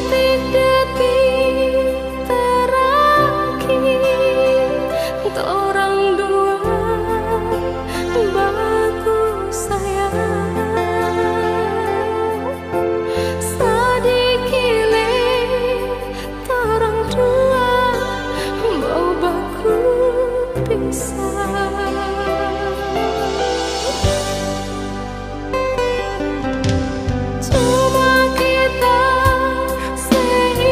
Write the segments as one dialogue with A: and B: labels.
A: detik-detik terakhir orang dua bagus sayang sedikit orang dua mau baku pisah. Cuma kita seiring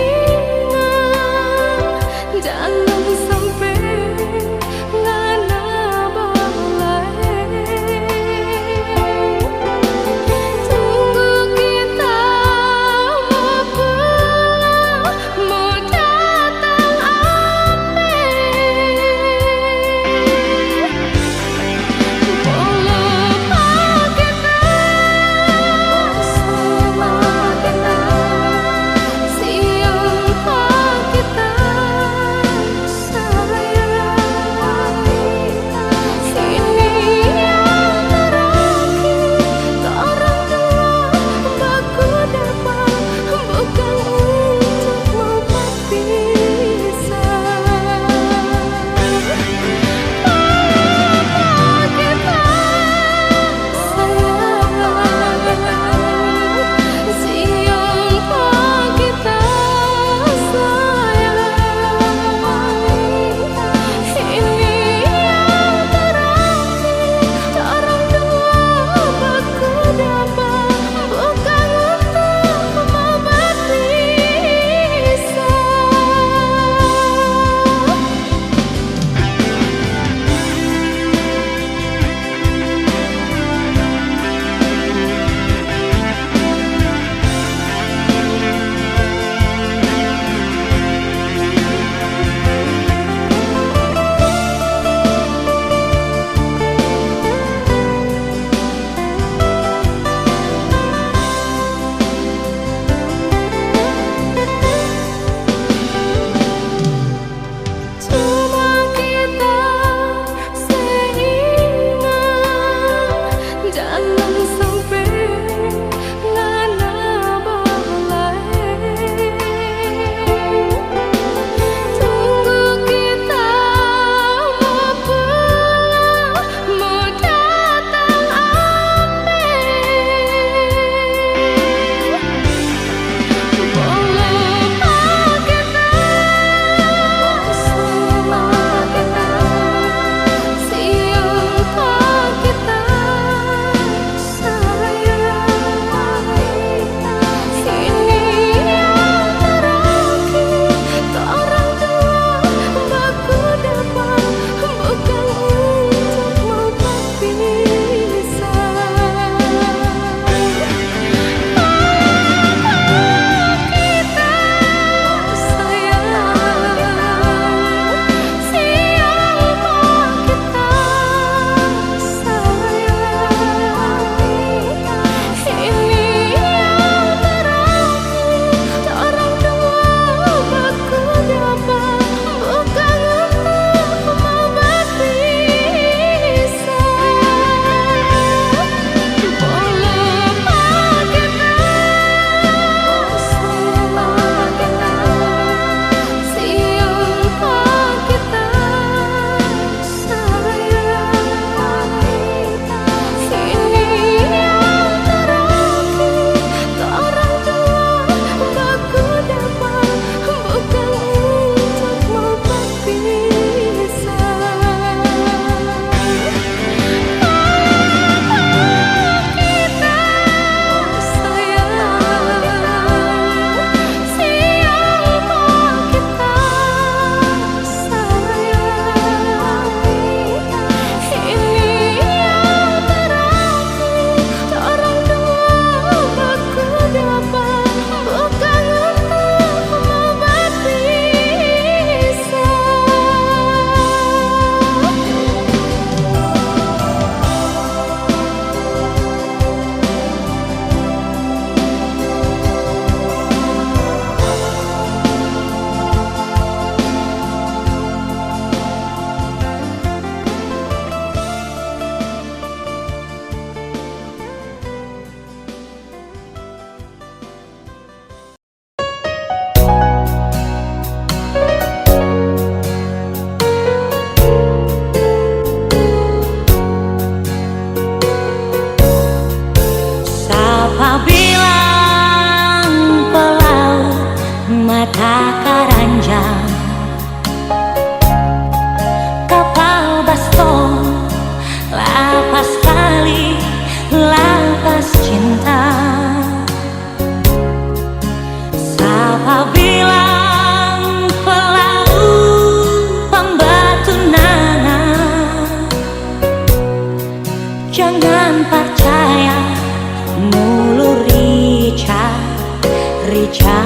B: rica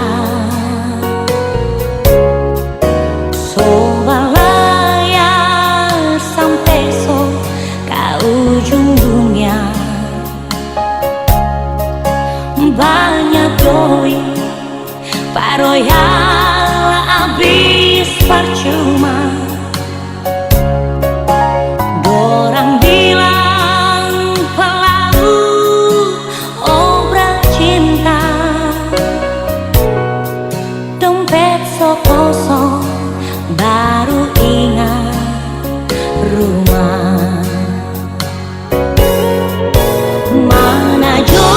B: sobalaya sampai so ke ujung dunia. Banyak doi paroyal habis percuma. Dorang bilang pelaut obrak cinta, dompet so kosong baru ingat rumah. Mana jo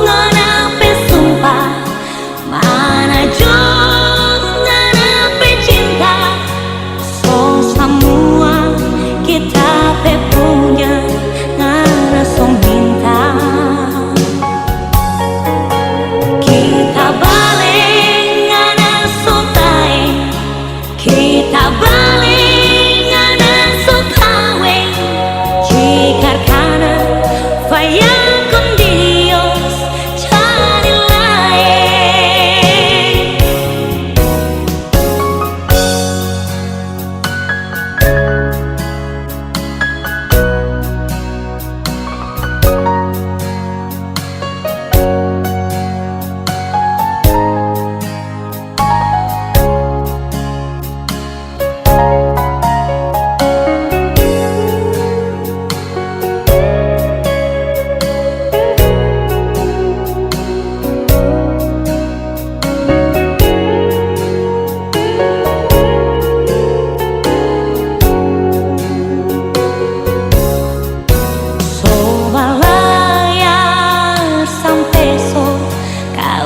B: nganape sumpah, mana jo nganape cinta, so semua kita pe punya ngana song minta. Kita balik ngana so tae, kita balik ngana so kawe, jika kana faya con Dios cari lain.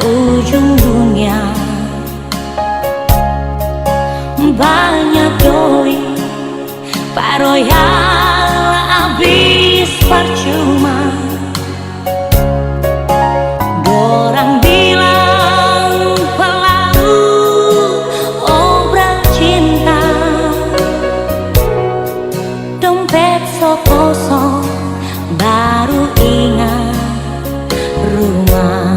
B: Ujung dunia banyak doi paroyal habis percuma. Dorang bilang pelaut obrak cinta, dompet so kosong baru ingat rumah.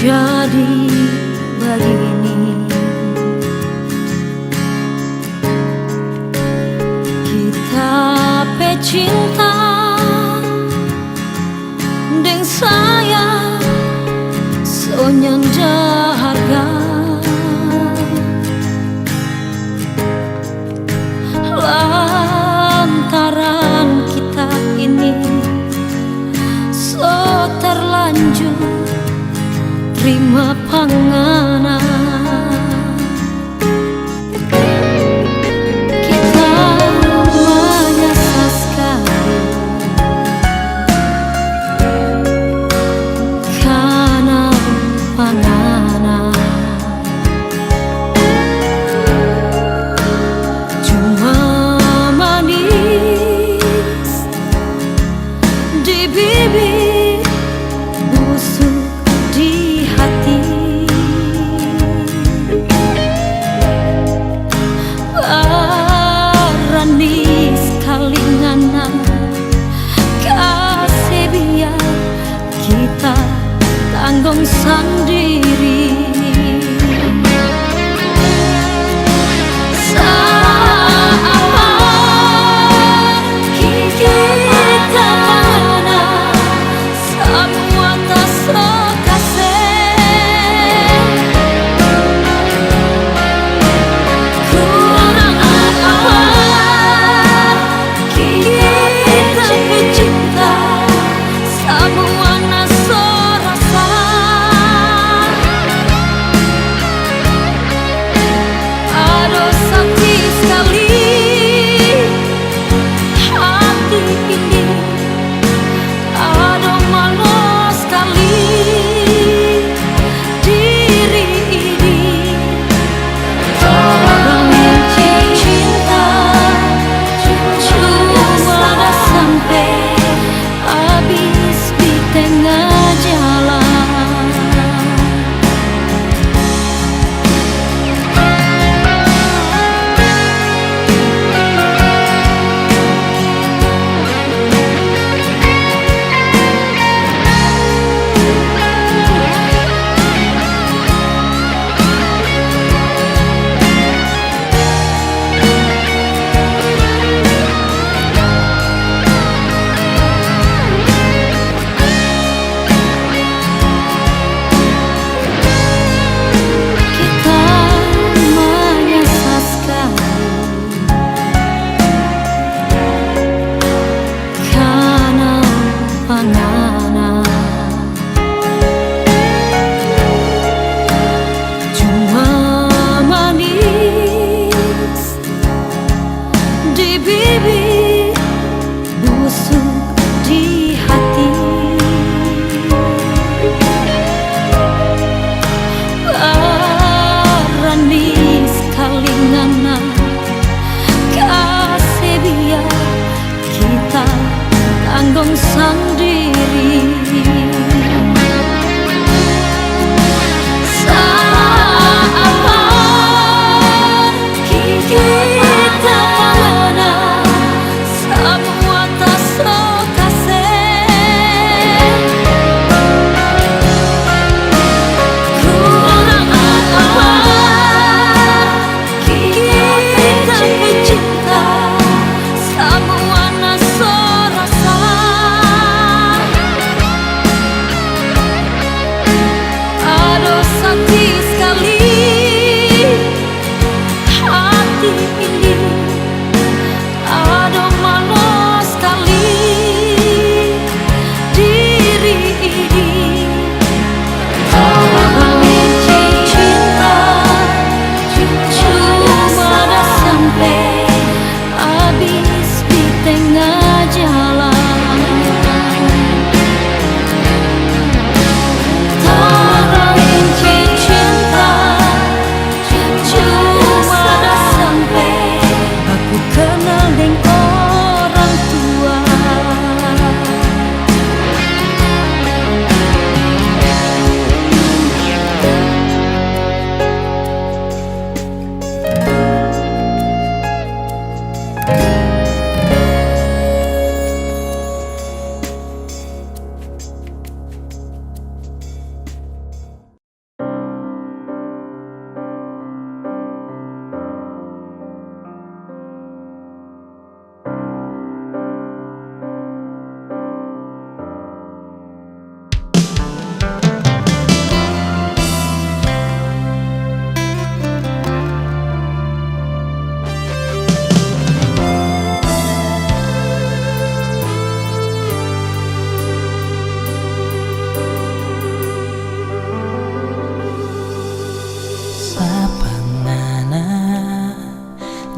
B: jadi begini. Kita pecinta deng saya sonyanda harga lantaran kita ini so terlanjur terima panganan. Kita menyesal sekali karena panganan cuma manis di bibir, busuk di hati. Berani sekali ngana kasih biar kita tanggung sendiri. Saat kita mana semua tak sekasih, kurang apa kita bercinta semua naso rasa.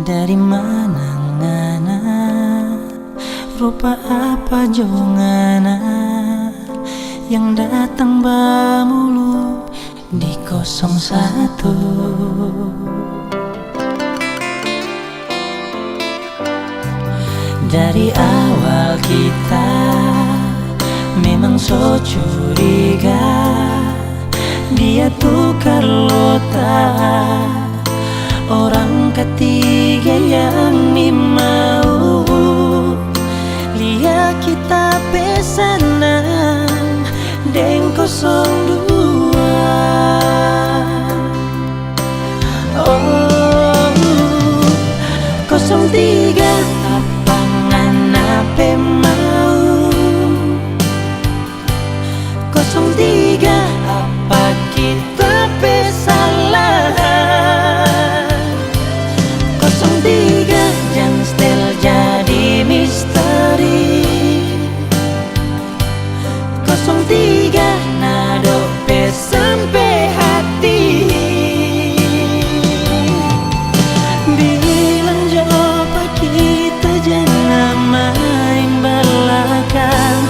C: Dari mana ngana, rupa apa jongana yang datang bamulu di 01. Dari awal kita memang so curiga, dia tukar lota, orang ketiga yang mau lihat kita pesanan deng 02. Oh 03 apa ngana pe mau, 03 apa kita pe salah, 03 yang still jadi misteri, 03 nado pe sampai hati. Bilang coba kita jangan main belakang,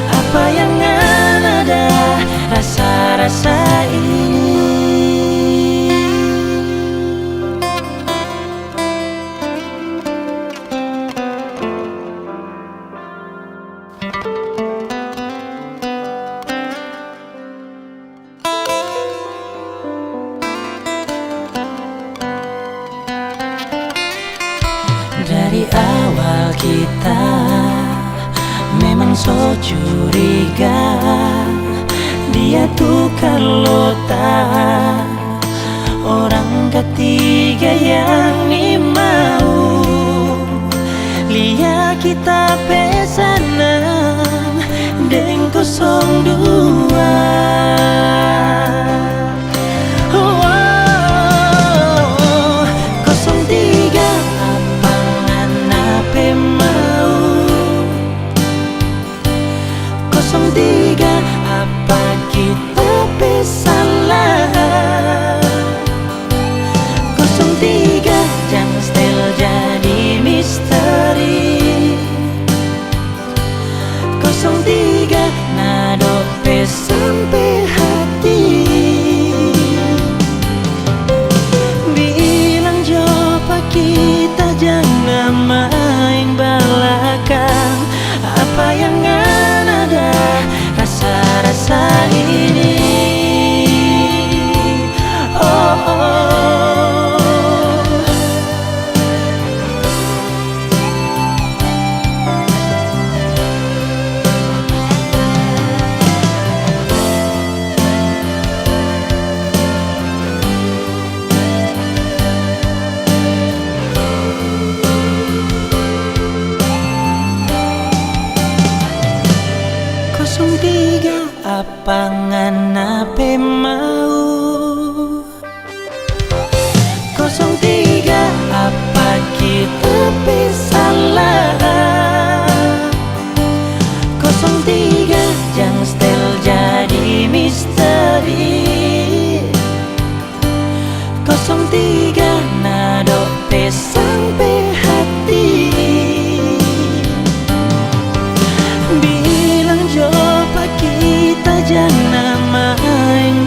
C: apa yang ada rasa-rasa ini. Dari awal kita memang so curiga, dia tukar lota, orang ketiga yang mau lihat kita pesanan deng 02. Apa kita salah, 03 yang still jadi misteri, 03 nado pe sampai hati. Bilang coba kita jangan main belakang, apa yang ada rasa-rasa ini. Oh, oh. Tiga apa ngana pe mau, 03 apa kita pe salah, 03 yang still jadi misteri, 03 nado pe sampai hati. Bilang coba kita jangan main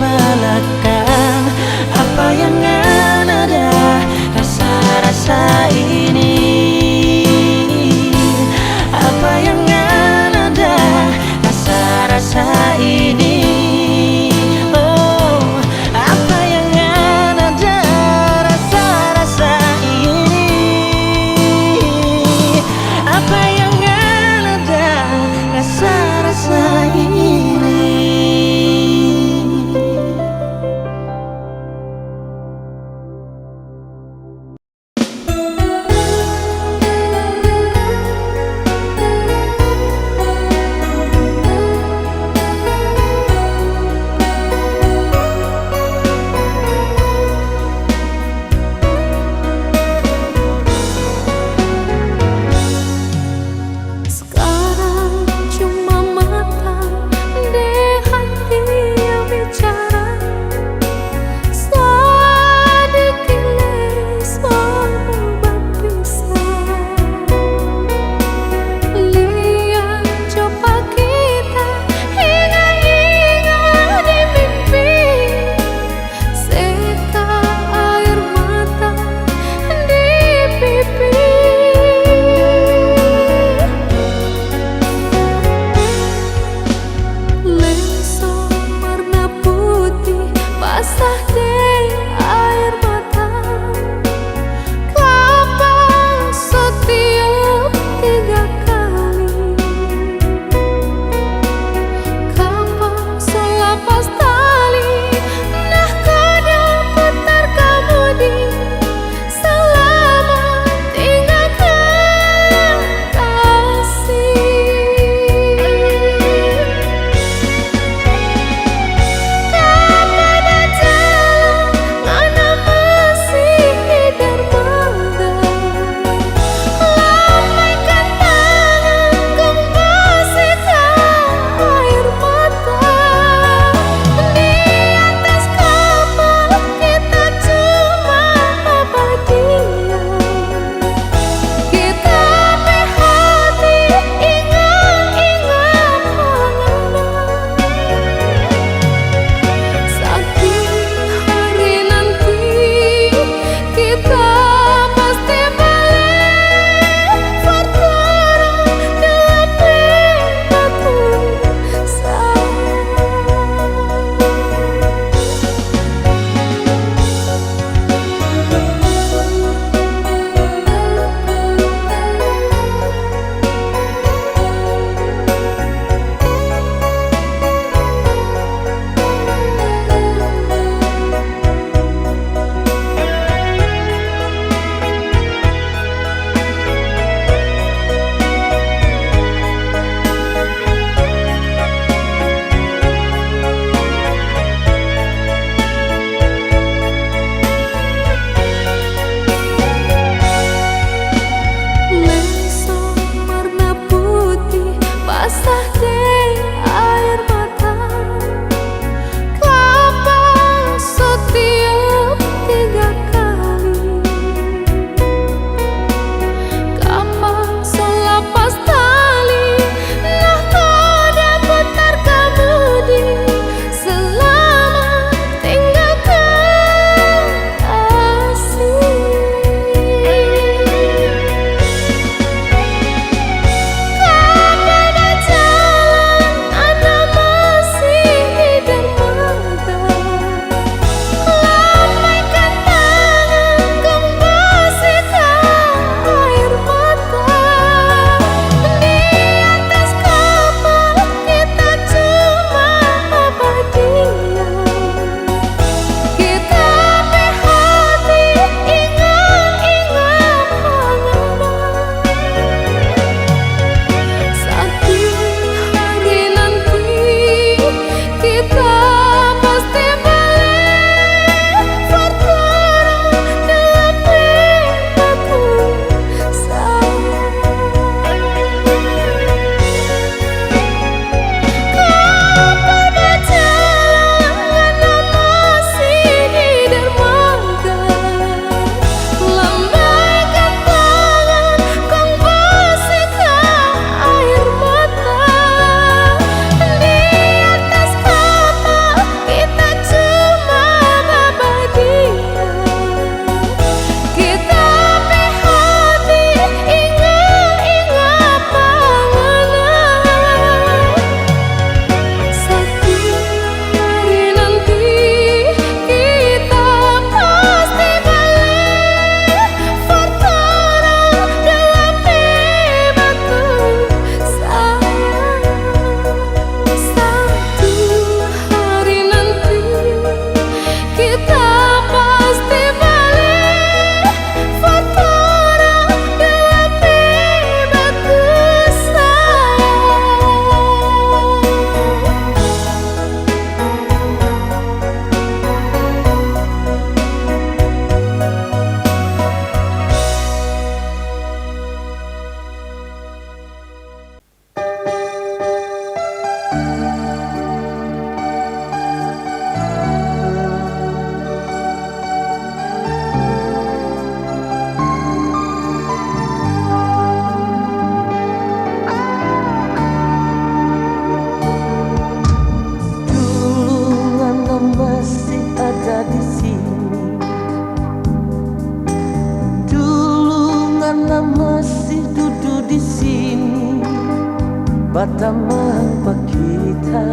D: batamang pakita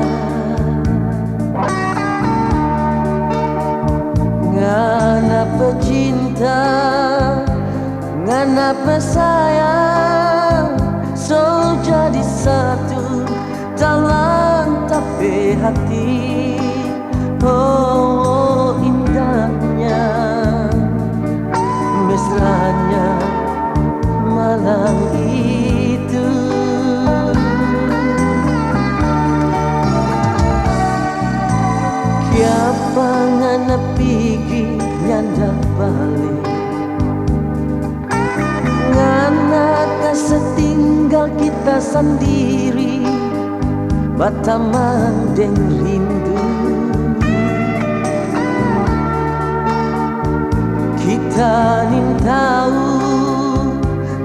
D: ngana pecinta ngana pesayang so jadi satu dalam tapi hati. Oh, indahnya mesranya malam itu. Kiapa ngana pigi nyanda balik ngana kasetinggal kita sendiri batamang deng rindu. Kita nin tahu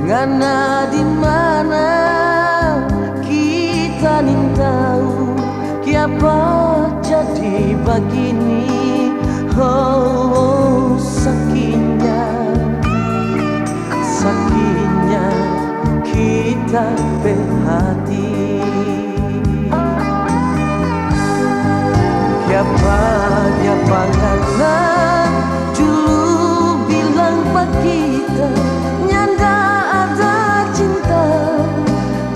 D: ngana di mana, kita nin tahu kiapa jadi begini. Oh, sakitnya sakitnya kita berhati. Kiapa kiapa ngana dulu bilang pak kita nyanda ada cinta,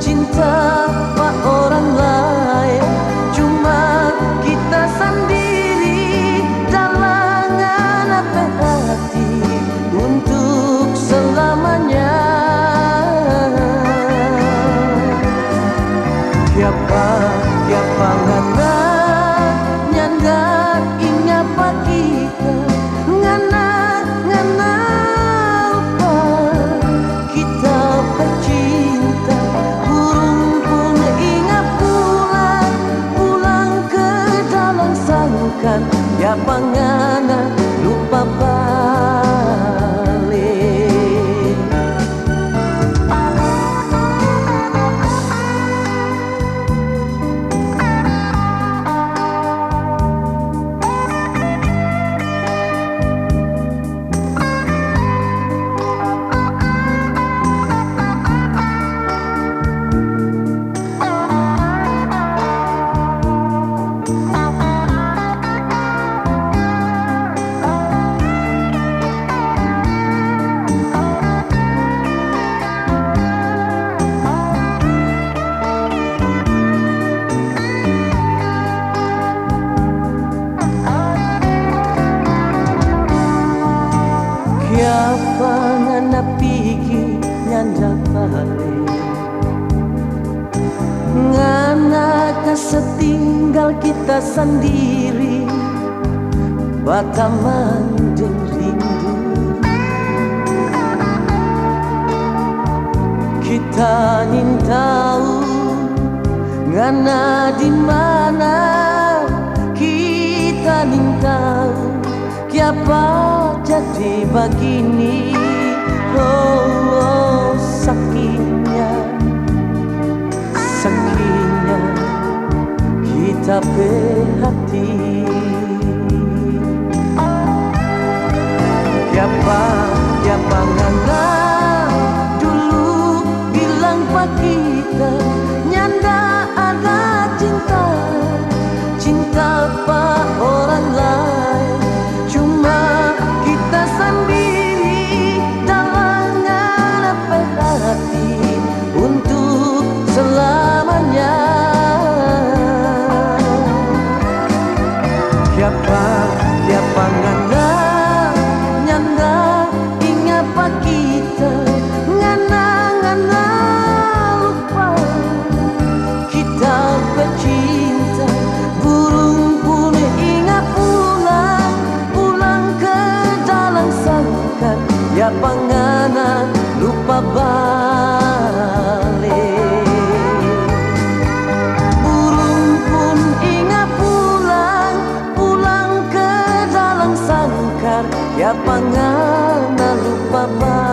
D: cinta pak orang lain, cuma kita sendiri dalangan apa hati untuk selamanya. Kiapa kiapa ngana nyanda ingat pak kita ngana ngana lupa kita pecinta. Burung pun ingat pulang pulang ke dalam sangkan ya pangana lupa balik. Kiapa ngana pigi nyanda balik ngana kasetinggal kita sendiri batamang deng rindu. Kita nin tahu ngana di mana, kita nin tahu kiapa jadi begini. Oh, sakitnya sakitnya kita berhati. Kiapa kiapa ngana dulu bilang pak kita nyanda ada cinta, cinta pak orang lain, cuma kita sendiri dalangan apa hati untuk selamanya. Kiapa kiapa ngana nyanda ingat pak kita ngana ngana lupa kita pecinta. Burung pun ingat pulang pulang ke dalam sangkan ya pangana lupa balik. Burung pun ingat pulang pulang ke dalam sangkar ya pangana lupa balik.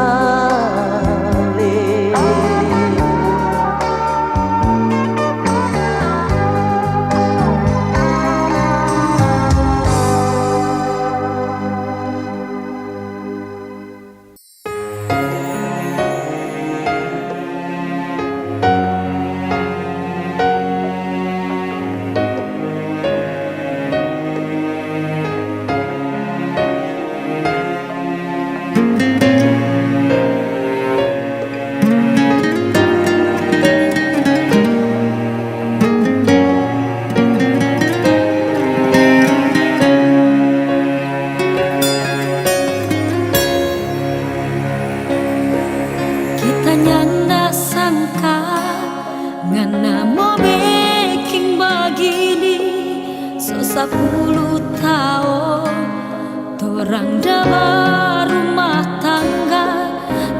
B: tahu torang dah berumah tangga,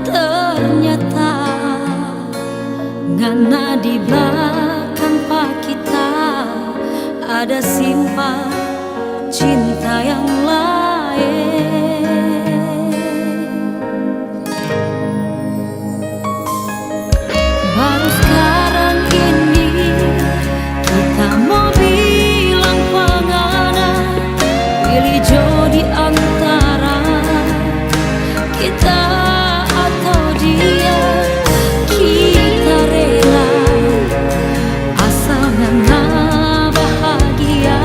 B: ternyata ngana di belakang pak kita ada simpan cinta yang lain. Baru sekarang ini kita mau bilang pengana, pilih jodi antara kita atau dia. Kita rela asal ngana bahagia,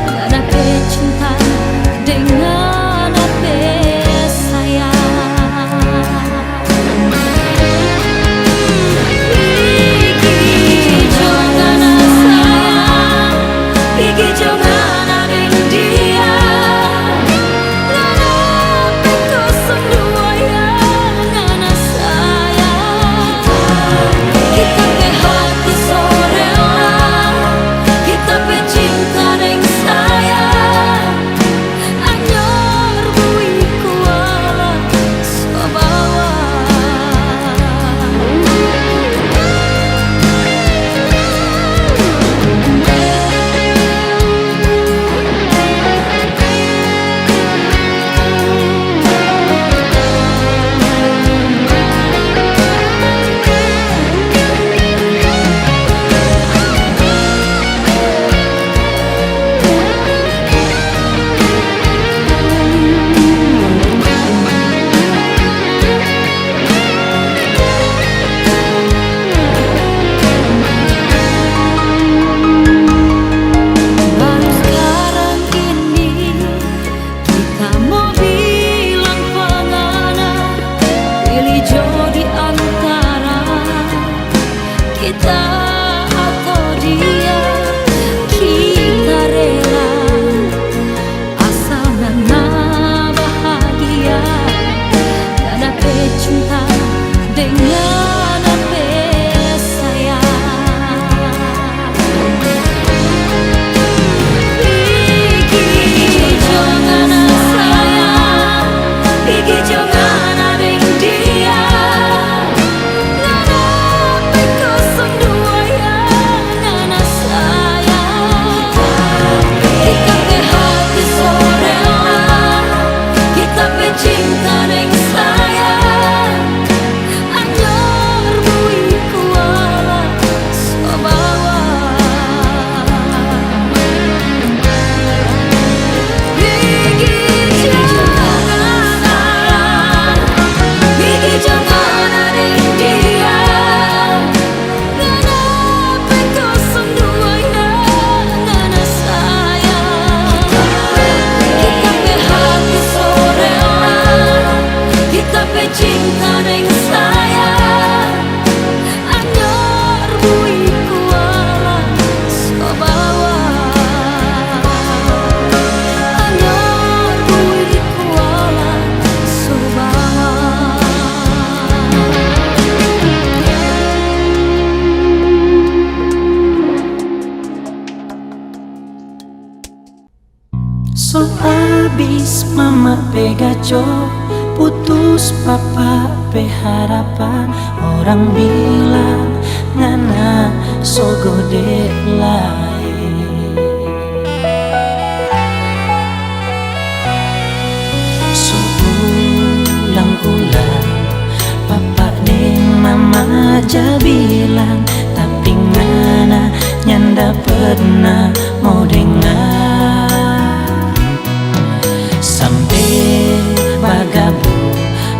B: ngana cinta dengan apa sayang. Pigi jangan sayang, pigi jangan adeng dia. Ngana pekosong dua yang ngana sayang. Kita pe hati sorela, kita pe cinta deng sayang. Anyor bui kuala sobawa. Baru sekarang ini kita mau bilang pengana, pilih jodi antara kita atau dia. Kita rela asal ngana bahagia, ngana pe cinta dengan apa sayang. Pigi jangan sayang, pigi jangan adeng dia. Ngana pekosong dua yang ngana sayang. Kita pe hati sorela, kita pe cinta deng sayang. Anyor bui kuala sobawa. Pigi jangan adeng dia. Ngana pekosong dua yang ngana sayang. Kita pe hati sorela, kita pe cinta deng sayang. Anyor bui kuala sobawa. Anyor bui kuala sobawa.
C: So abis mama pegaco, putus papa pe harapan. Orang bilang ngana so gede lain. So ulang-ulang papa deng mama aja bilang, tapi ngana nyanda pernah mau dengar. Sampai bagabu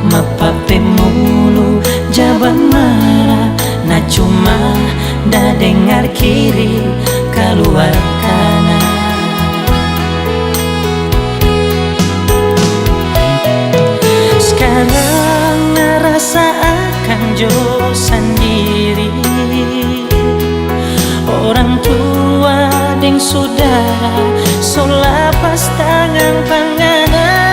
C: mapape mulu jaban marah, na cuma dah dengar kiri keluar kanan. Sekarang ngerasa akan jo sendiri, orang tua deng saudara so lapas tangan panganan.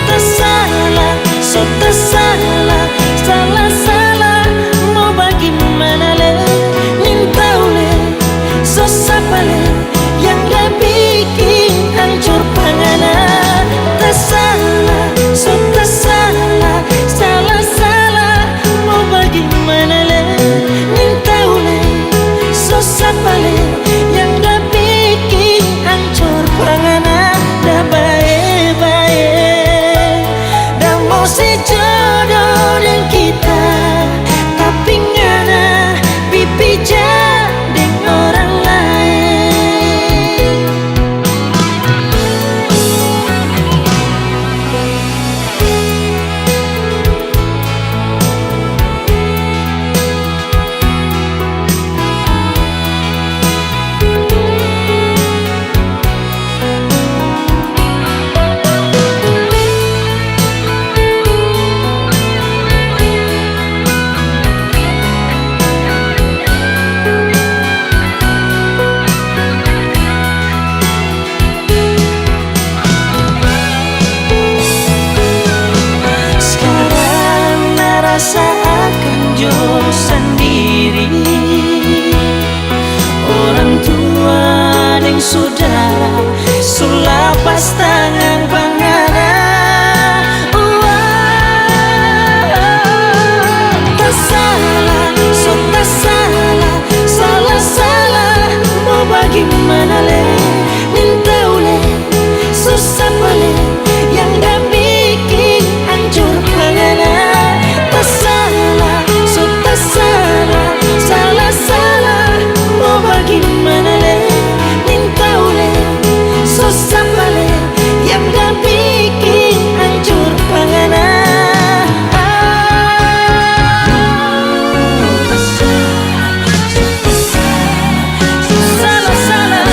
C: Tersalah, so tersalah, salah-salah mau bagaimana le, nin tahu le boleh yang dah bikin hancur panganan dah baik-baik. Dah mau sejodoh dengan kita, tapi ngana pipi jadi orang lain. Seakan jauh sendiri, orang tua dan saudara sulapas tangan pangana. Tak salah, so tak salah, salah-salah. Mau bagaimana le, minta ule, susah boleh yang dah bikin hancur pangana. Salah, so tak salah, salah-salah. Mau bagaimana le, minta ule, susah balik yang dah bikin hancur panganan. Salah-salah,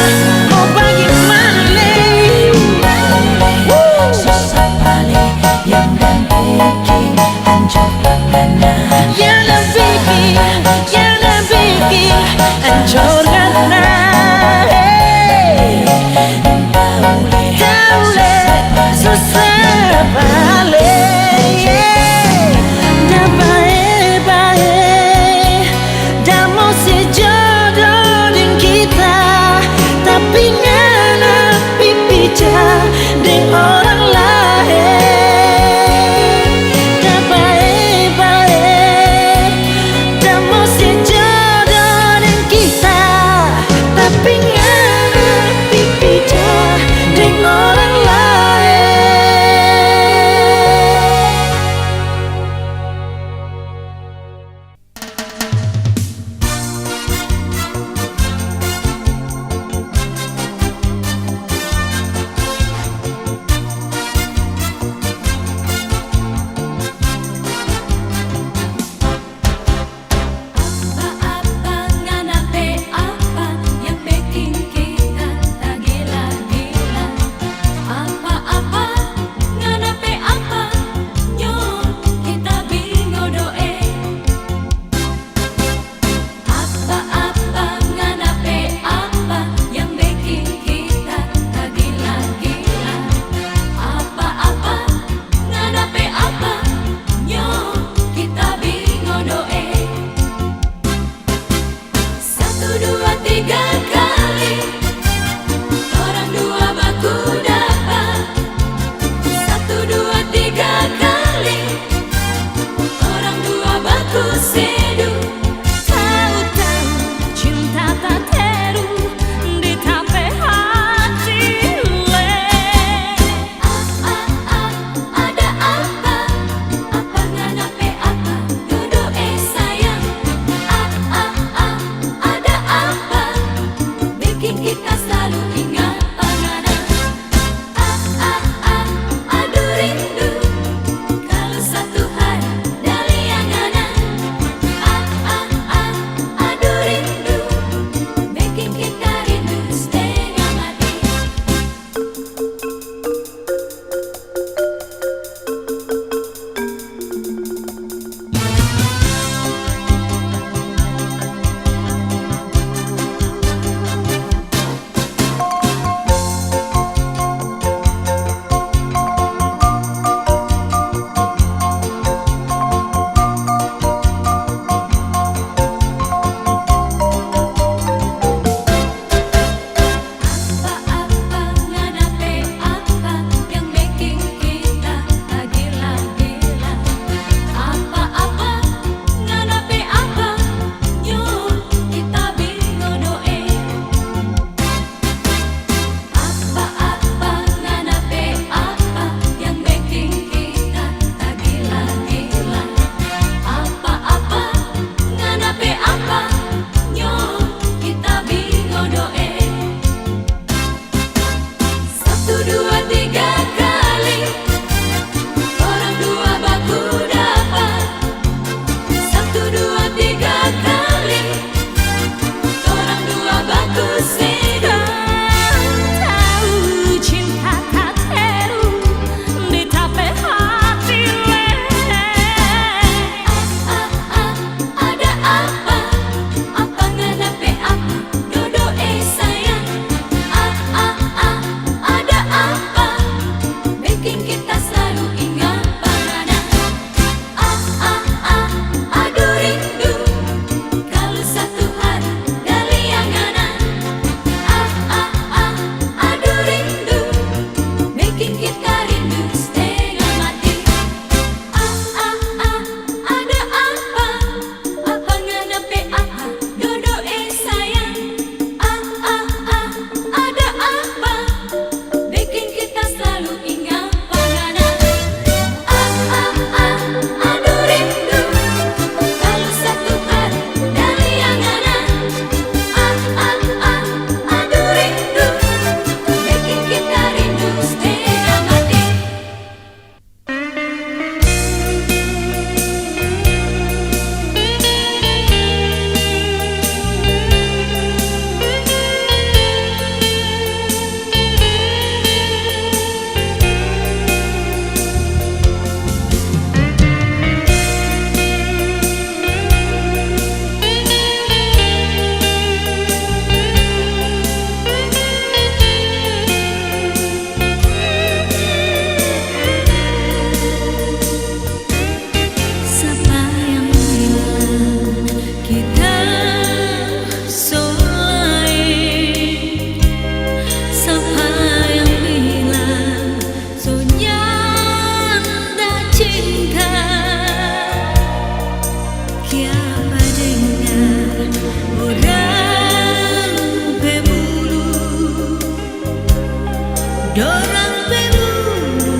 C: dorang peluru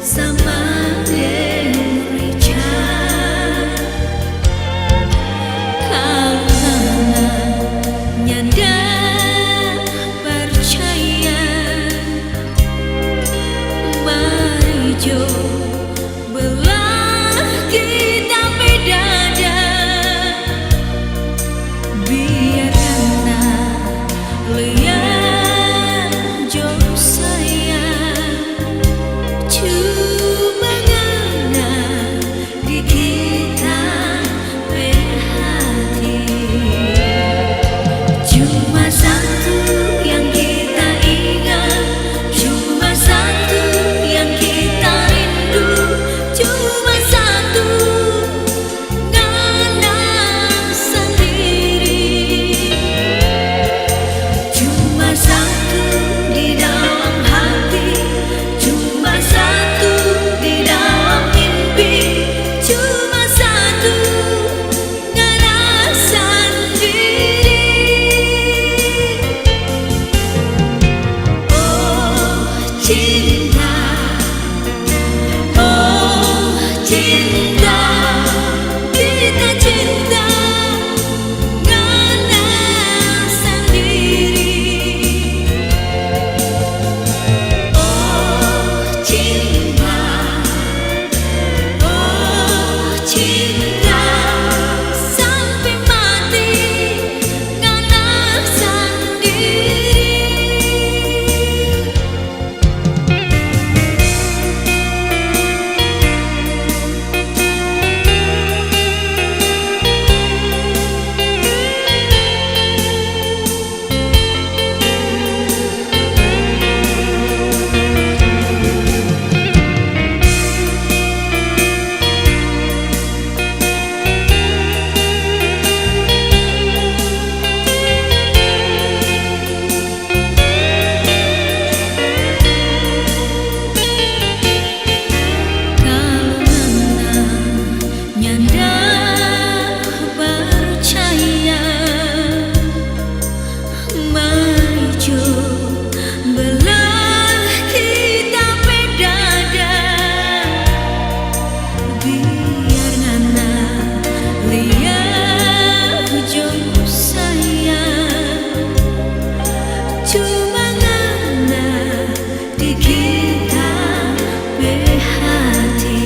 C: sama gereja. Kalau nyanda percaya, mari jo belah kita bedada, biar karena lihat jo sayang, cuma ngana di kita berhati. Cuma satu yang kita ingat, cuma satu yang kita rindu, cuma satu ngana sendiri. Cuma satu di dalam hati, cuma satu di dalam mimpi, cuma satu ngana sendiri. Oh cinta, oh cinta, kita cinta ngana sendiri. Oh cinta, oh cinta, sampai mati ngana sendiri. Nyanda percaya, maju belah kita bedada, biar ngana lihat jo sayang, cuma ngana di kita berhati.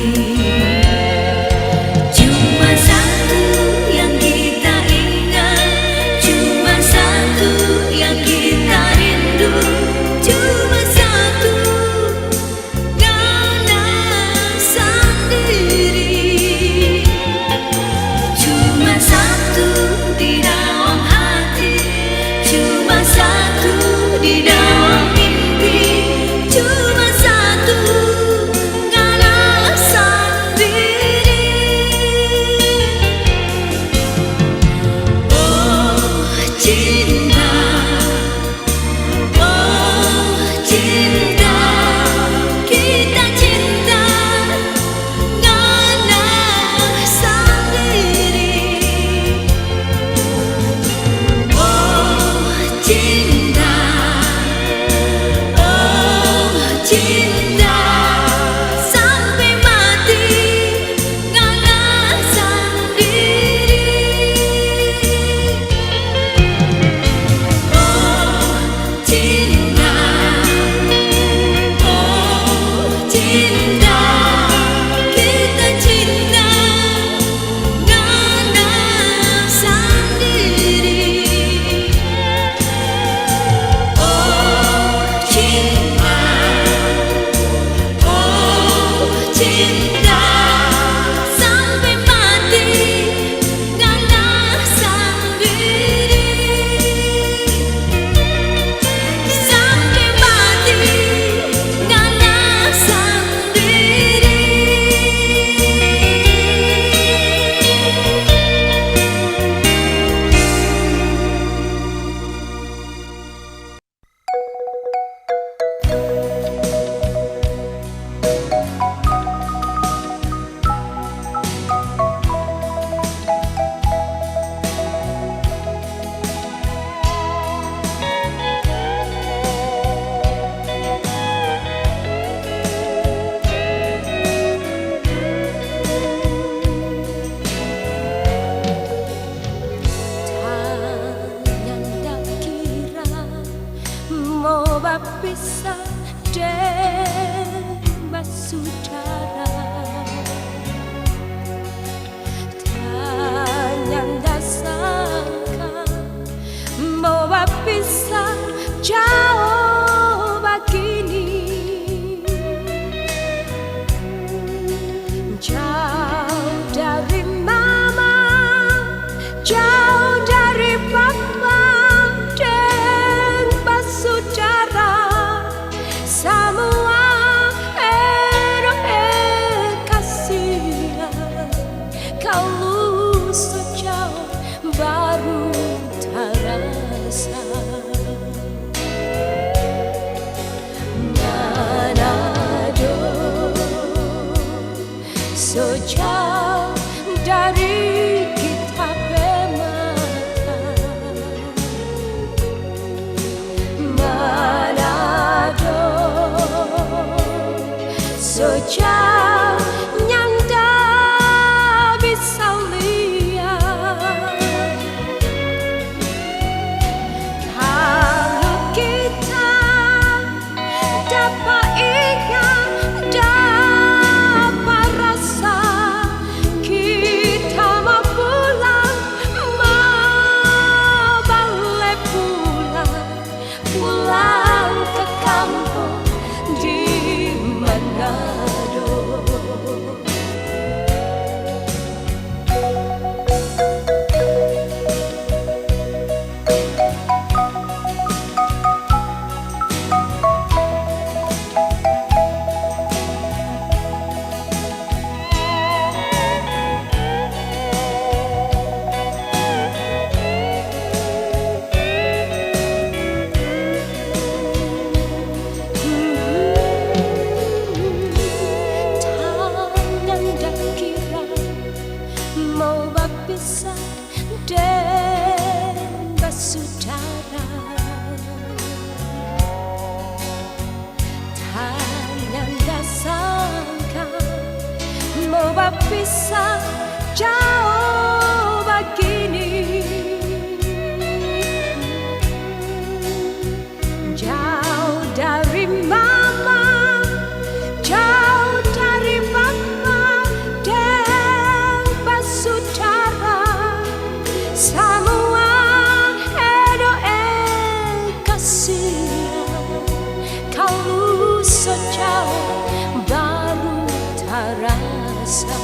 C: Cuma satu yang kita ingat, cuma satu yang kita rindu, cuma satu ngana sendiri. Cuma satu di dalam hati, cuma satu di dalam mimpi, cuma satu ngana sendiri. Oh cinta, oh cinta, kita cinta ngana sendiri. Oh cinta,
B: rasa dan saudara ternyata sangka bahwa bisa jauh begini, jauh dari mama, jauh dari papa dan saudara, semua kasihan kalau sejauh baru terasa. Manado sejauh dari kita bermata, Manado sejauh yang tak bisa lihat. Kalau kita dapat ingat, dapat rasa, kita mau pulang, mau balik pulang ke kampung di Manado. Mau berpisah dan bersaudara, ternyata sangka mau berpisah jauh begini, jauh dari mama, jauh dari papa dan saudara, semua kasihan kalau sejauh baru terasa.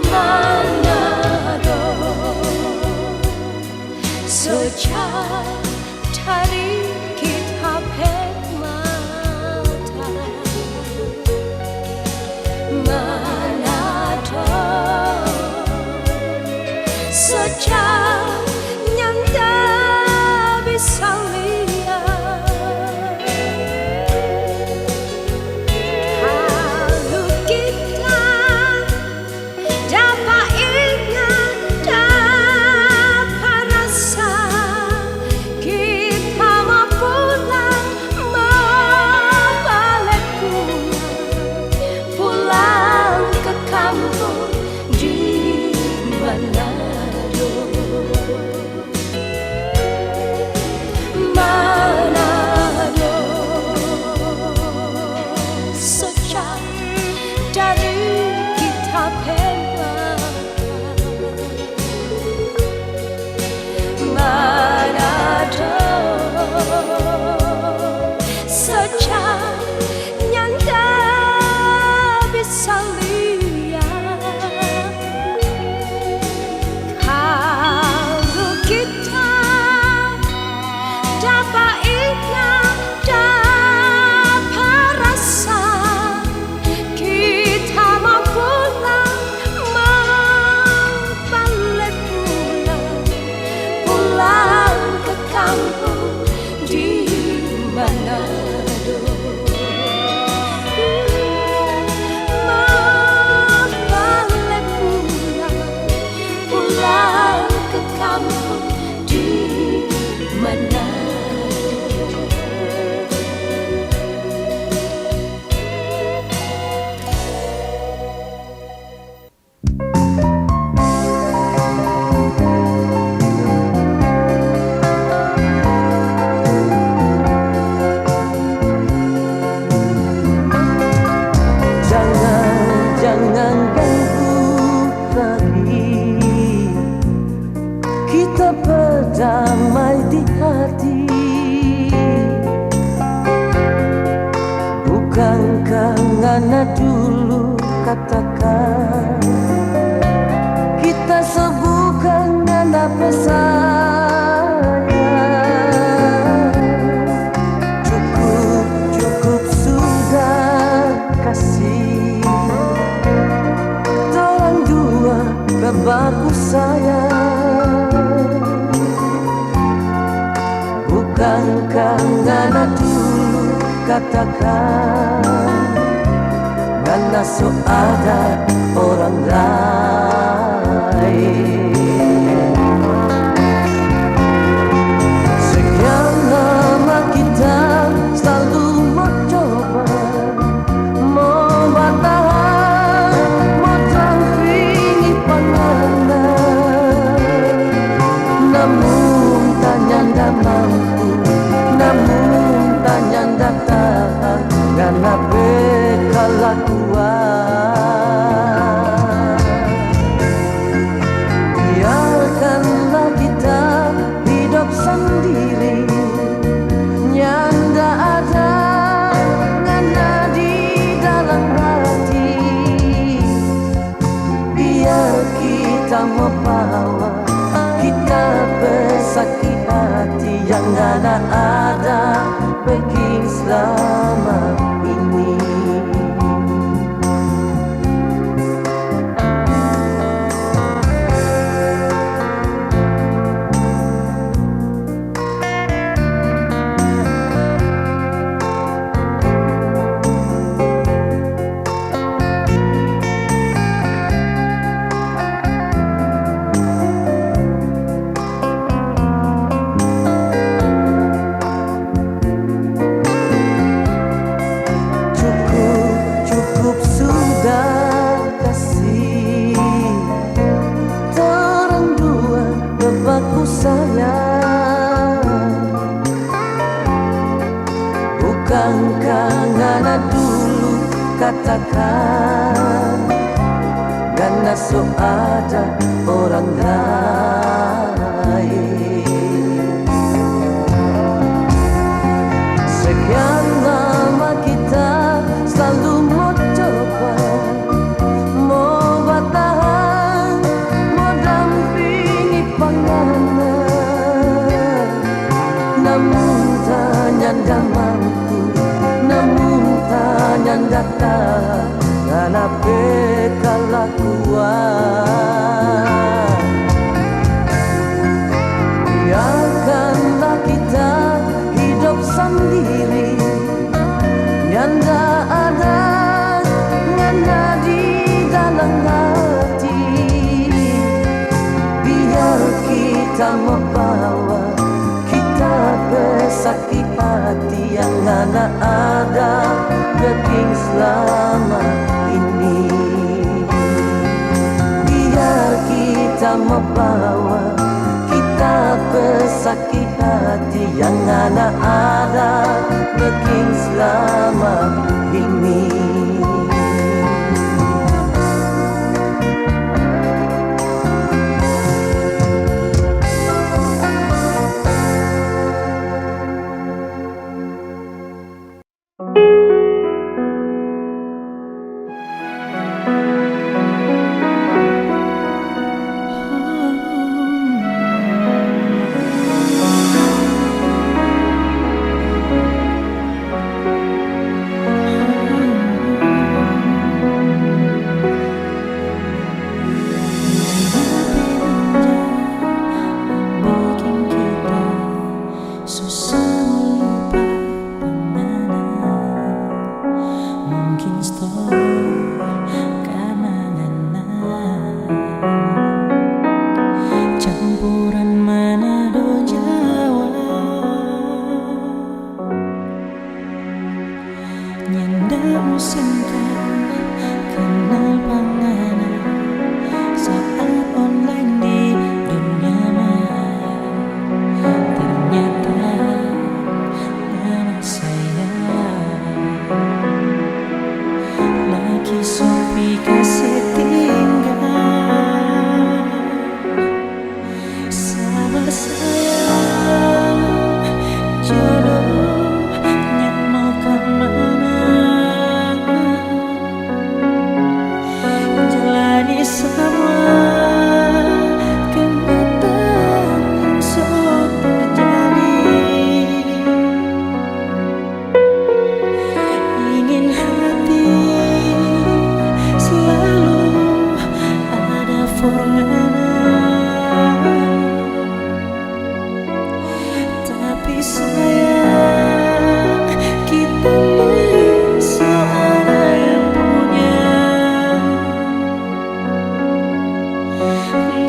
B: Manado sejauh dari kita bermata, Manado sejauh yang tak bisa lihat. Kalau kita dapat ingat, dapat rasa, kita
D: berdamai di hati. Bukankah ngana dulu katakan kita sebukan ngana pesayang. Cukup, cukup sudah kasih. Tolong dua bebaku sayang. Bukankah ngana dulu katakan ngana so ada orang lain. Sekian lama kita selalu mencoba, mau bertahan, mau dampingi pandangan. Namun tak nyanda mampu, namun tak nyanda tahan, ngana bekalah kuat. Biarkanlah kita hidup sendiri, nyanda ada ngana di dalam hati. Biar kita membawa, kita bersakit hati yang ngana ada begini selama ini. Cukup sudah kasih. Terang dua bebaku sayang. Bukankah ngana dulu katakan ngana so ada orang lain. Sekian lama kita selalu mencoba, mau bertahan, mau dampingi pandangan. Namun tak nyanda mampu, namun tak nyanda tahan, ngana bekalah kuat. Biarkanlah kita hidup sendiri, nyanda ada ngana di dalam hati. Biar kita membawa, kita bersakit hati yang ngana ada begini selama ini. Biar kita membawa, kita bersakit hati yang ngana ada begini selama ini.
B: Sabar sayang.
C: sayang, kita ini seorang yang punya.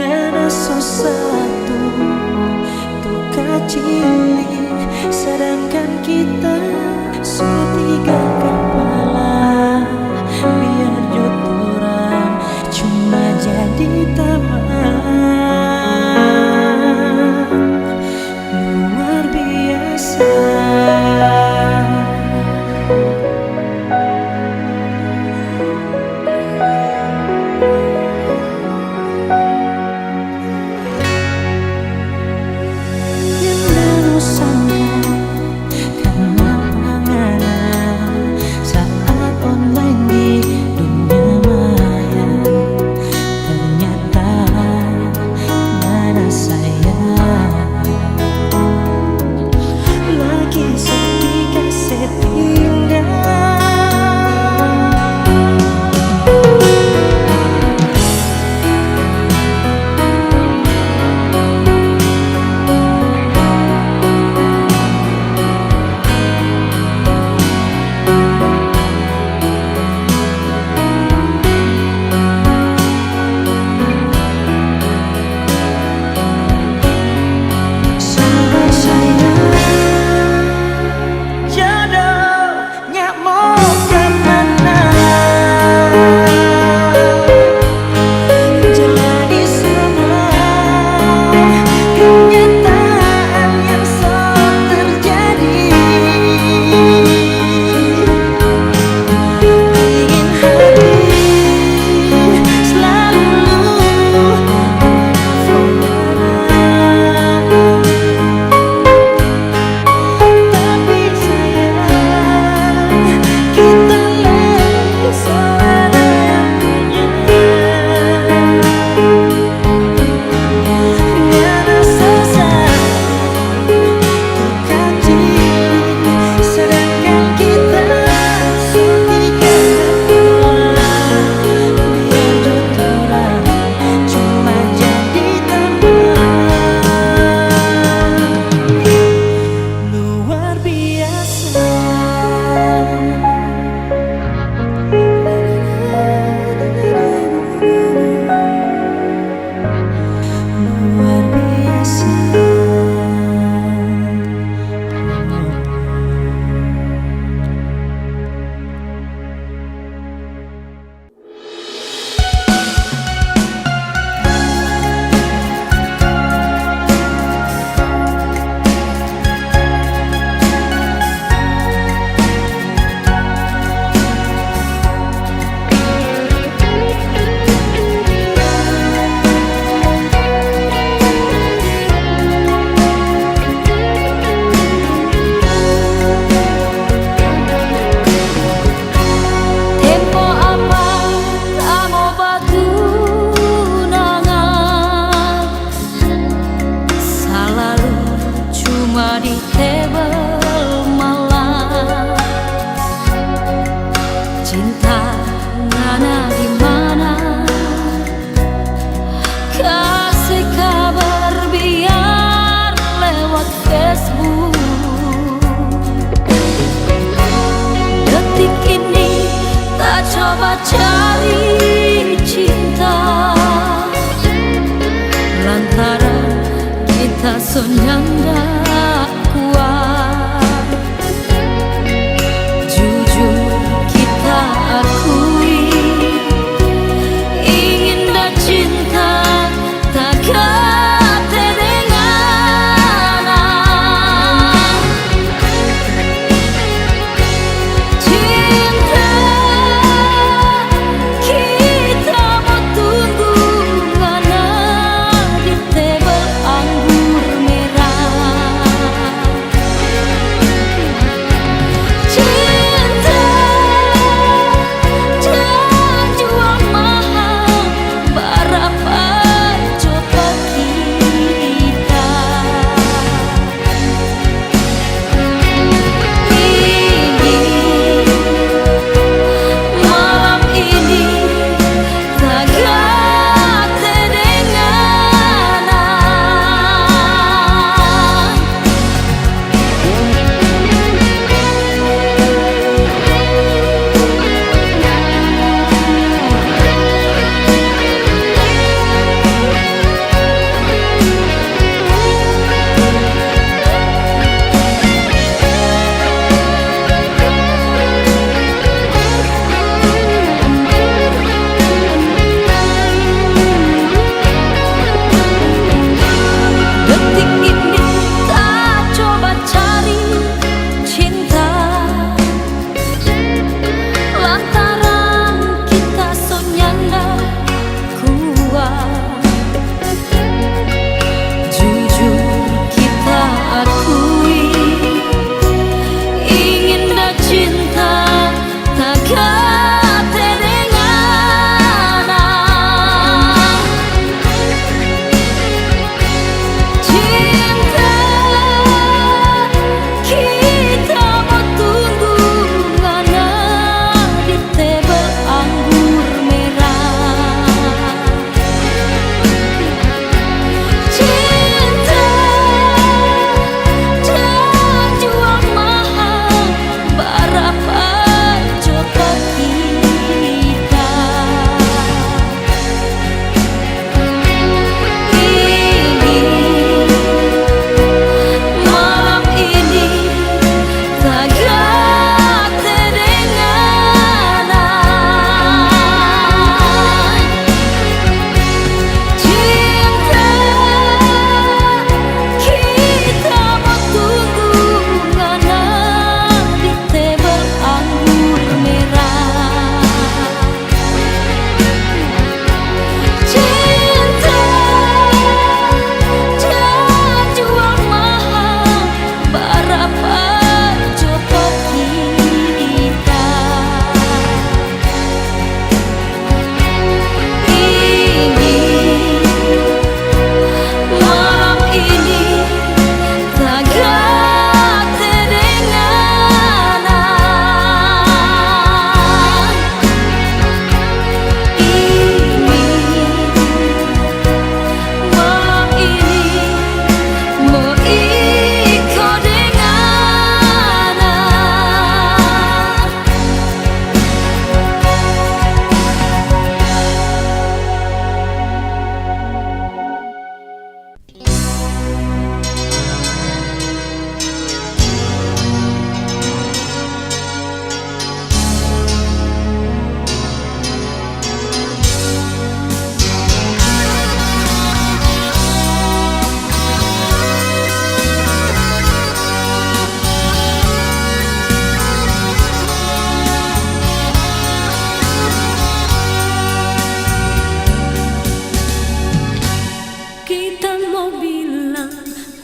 C: Ngana satu duka cilik, sedangkan kita setiga kepala. Biar jodoran cuma jadi teman luar biasa.
B: Cari cinta lantaran kita senyanda kuat. Jujur kita akui ingin dan cinta takkan terdengar. Cinta kita mau tunggu karena di tebel anggur merah.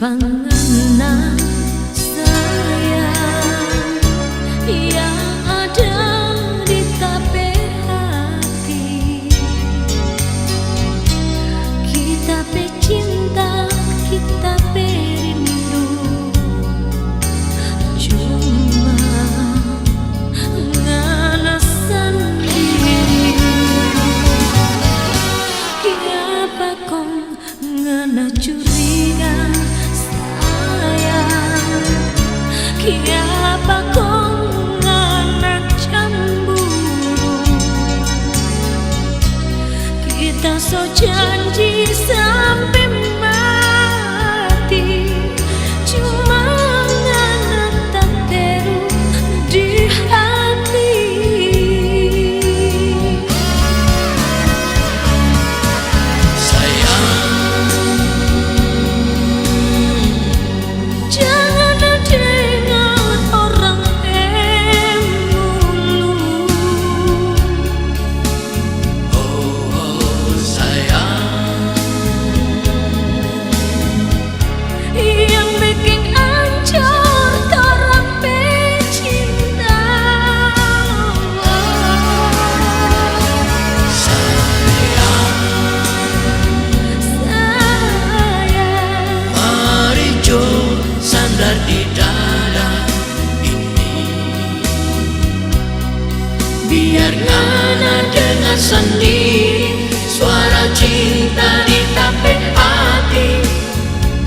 B: Panganan sayang yang ada di tape hati, kita pe cinta, kita pe rindu, cuma ngana sendiri. Kenapa kau ngana curiga? Kenapa kau ngana cemburu? Kita so janji sampai mati, cuma ngana tak teru di hati.
C: Sayang,
B: Jangan dengar orang mulu.
C: oh sayang,
B: Yang bikin hancur orang pecinta. Sayang,
C: mari jo sandar di dada ini, biar ngana dengar sendiri suara cinta di tape hati.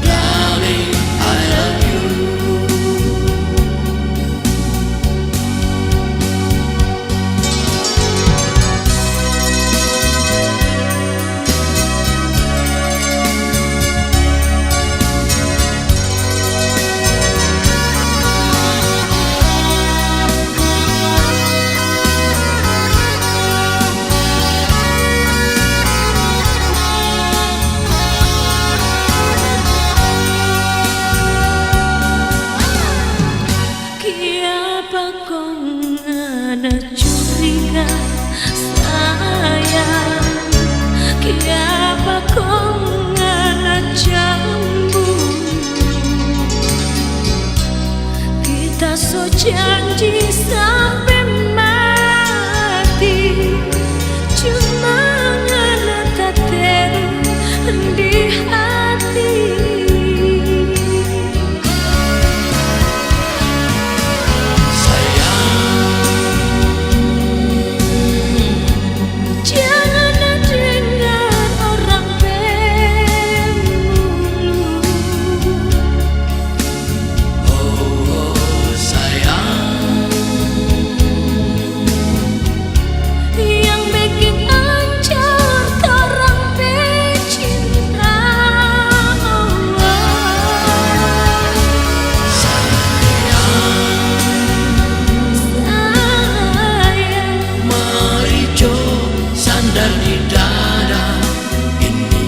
C: Darling, I love you.
B: kenapa kau ngana curiga? Sayang, kenapa kau ngana cemburu? Kita so janji sampai mati, cuma ngana tak teru di hati. Jangan dengar orang mulu.
C: Oh sayang,
B: Yang bikin hancur orang pecinta. Sayang,
C: mari jo sandar di dada ini,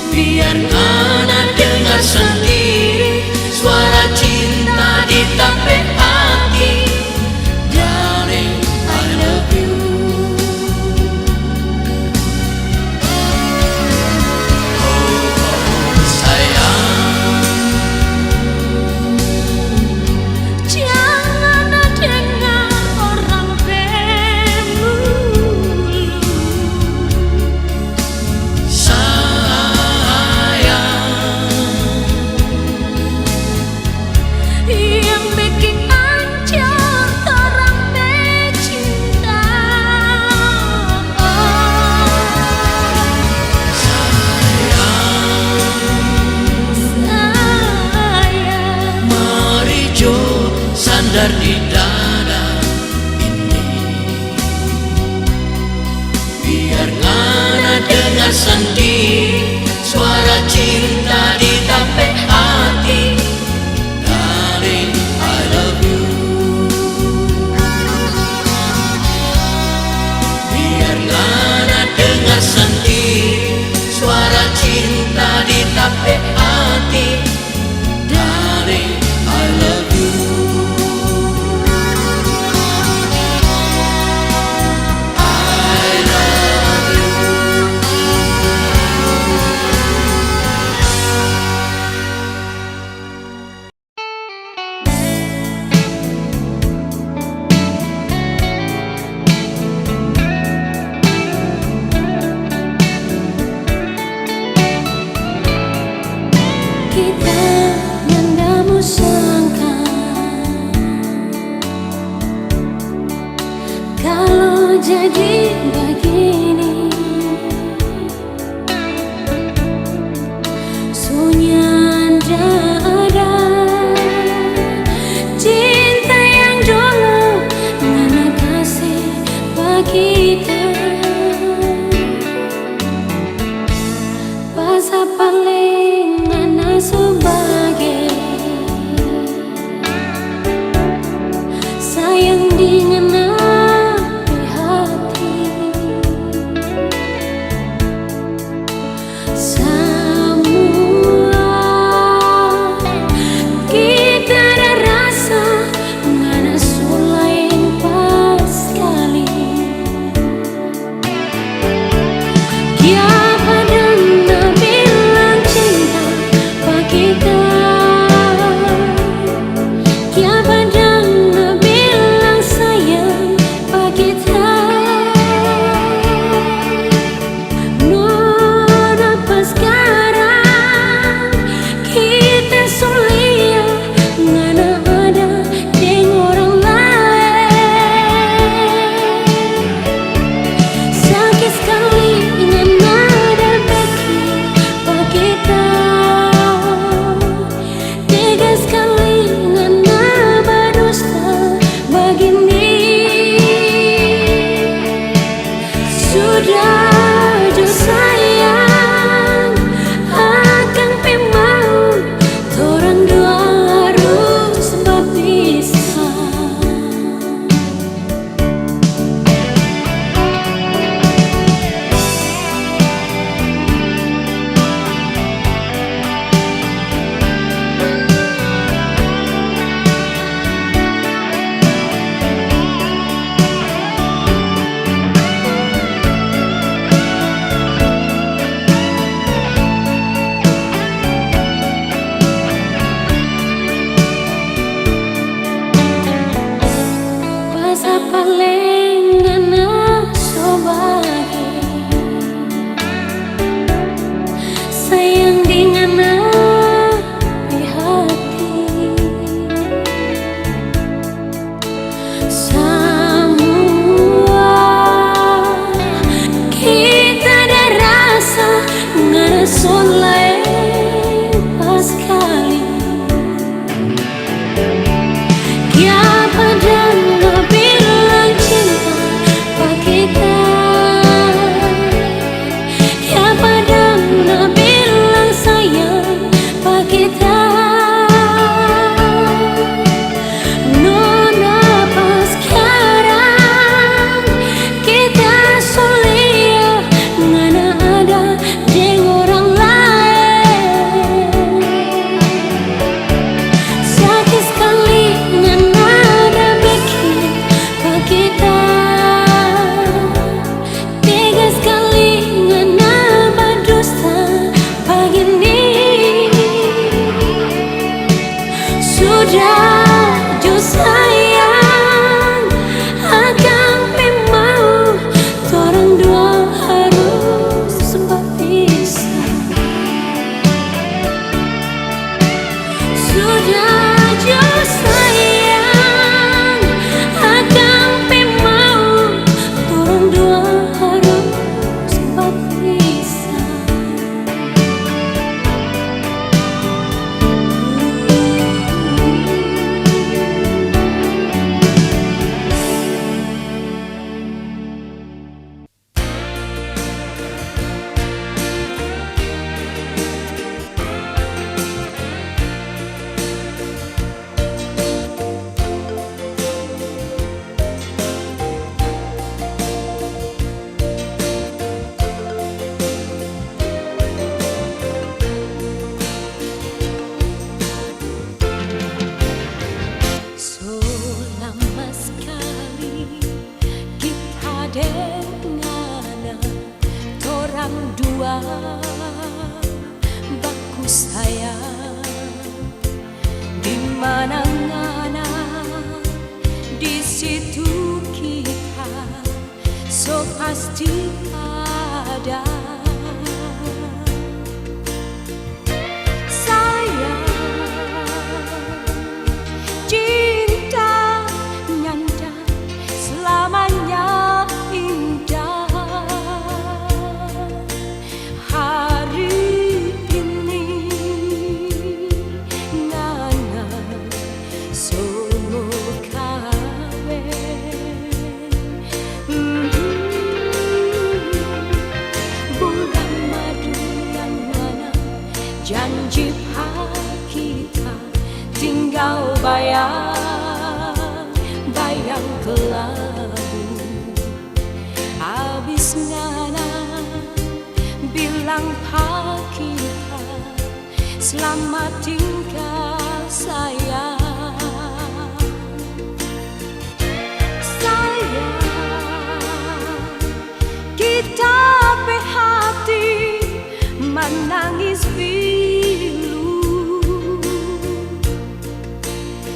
C: biar ngana dengar sendiri suara cinta di tape hati. Darling, I love you. Oh sayang,
B: jangan dengar orang mulu.
C: sayang,
A: jadi begini. Sunyanda ada cinta yang dulu ngana kasih kita. Bahasa paling ngana sebagai sayang di ngana hati. Semua kita ada rasa ngana sulain pas sekali. Kia padang bilang cinta pak kita. Kia padang bilang sayang pak kita. Non apa sekarang kita sulia ngana ada dengan orang lain. Sakit sekali ngana ada bagi pak kita. Tega sekali ngana berdusta begini. Sudah jo sayang akan memang orang dua harus berpisah. Bahasa paling ngana sobagi sayang di ngana hati. Semua kita ada rasa ngana sulain pas sekali. Kia padang bilang cinta pak kita. Kia padang bilang sayang pak kita. Non apa sekarang kita sulia ngana ada dengan orang lain. Sakit sekali ngana ada bikin pak kita. Tega sekali ngana berdusta begini. Sudah jo sayang akan memang orang dua harus berpisah. Sudah jo sayang akan memang orang dua harus berpisah. Selama sekali kita dengan orang dua baku sayang. Di mana-mana di situ kita so pasti ada. Cinta nyanda selamanya
B: janji kita tinggal bayang kelabu. Habis ngana bilang kita selamat tinggal sayang. Kita hati menangis pilu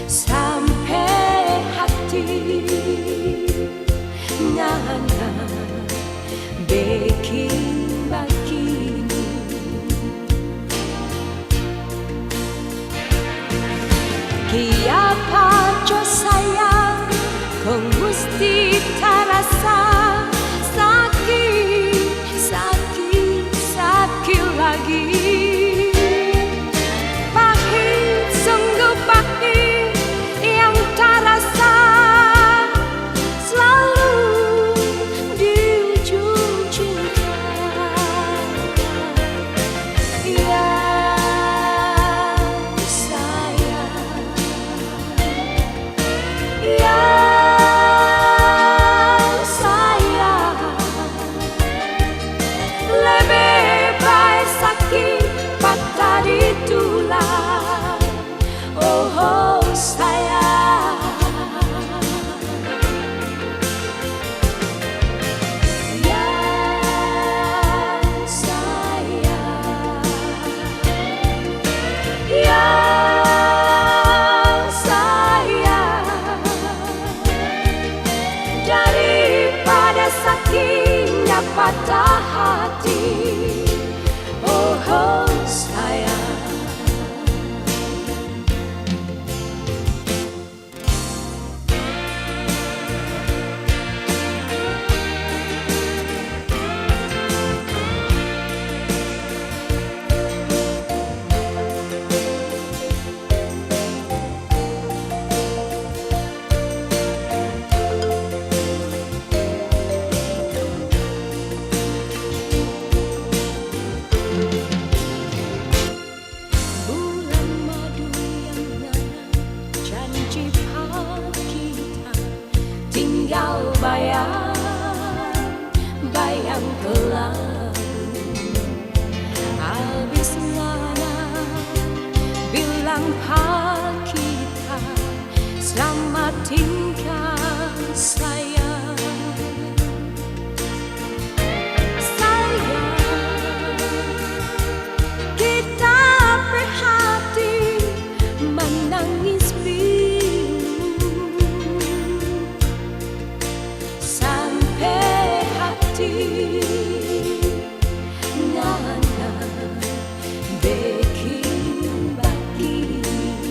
B: sampai hati ngana bikin begini. Kiapa co sayang kau mesti terasa sakit lagi. Pahit, sungguh pahit yang terasa selalu di ujung cinta. Ya sayang, ya patah di tulang. Oh sayang, ya sayang, ya sayang, daripada sakitnya patah hati. Oh sayang, tinggal bayang kelabu. Habis ngana bilang kita selamat tinggal sayang. Sayang, kita berhati menangis ngana bikin begini.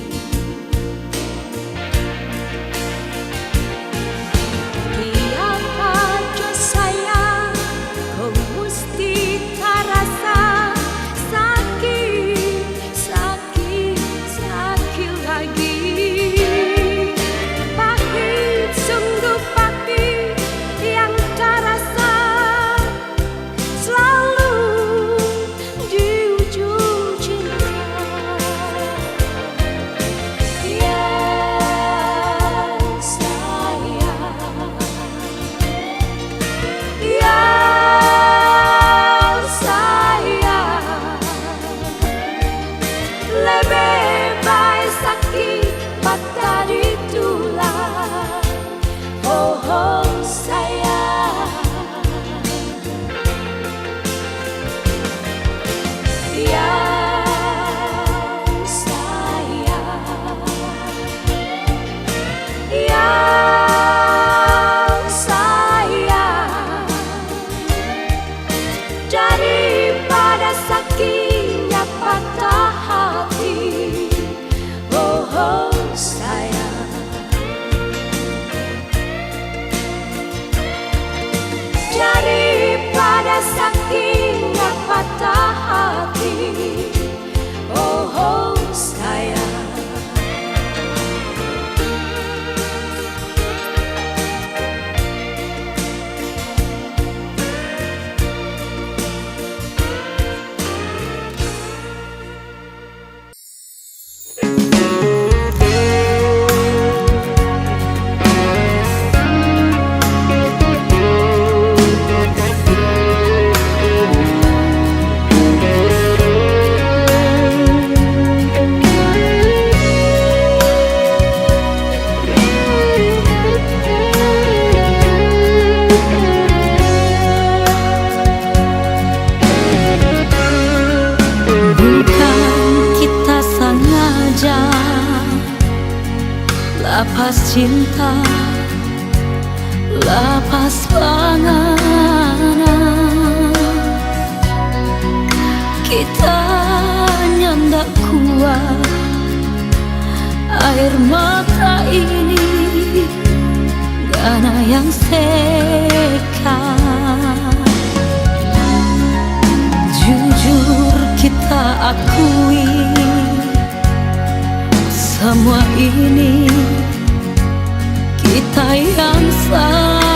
B: lapas cinta, lapas panganan. Kita nyandak kuat air mata ini, gana yang sekat. Jujur kita akui, semua ini kita yang salah.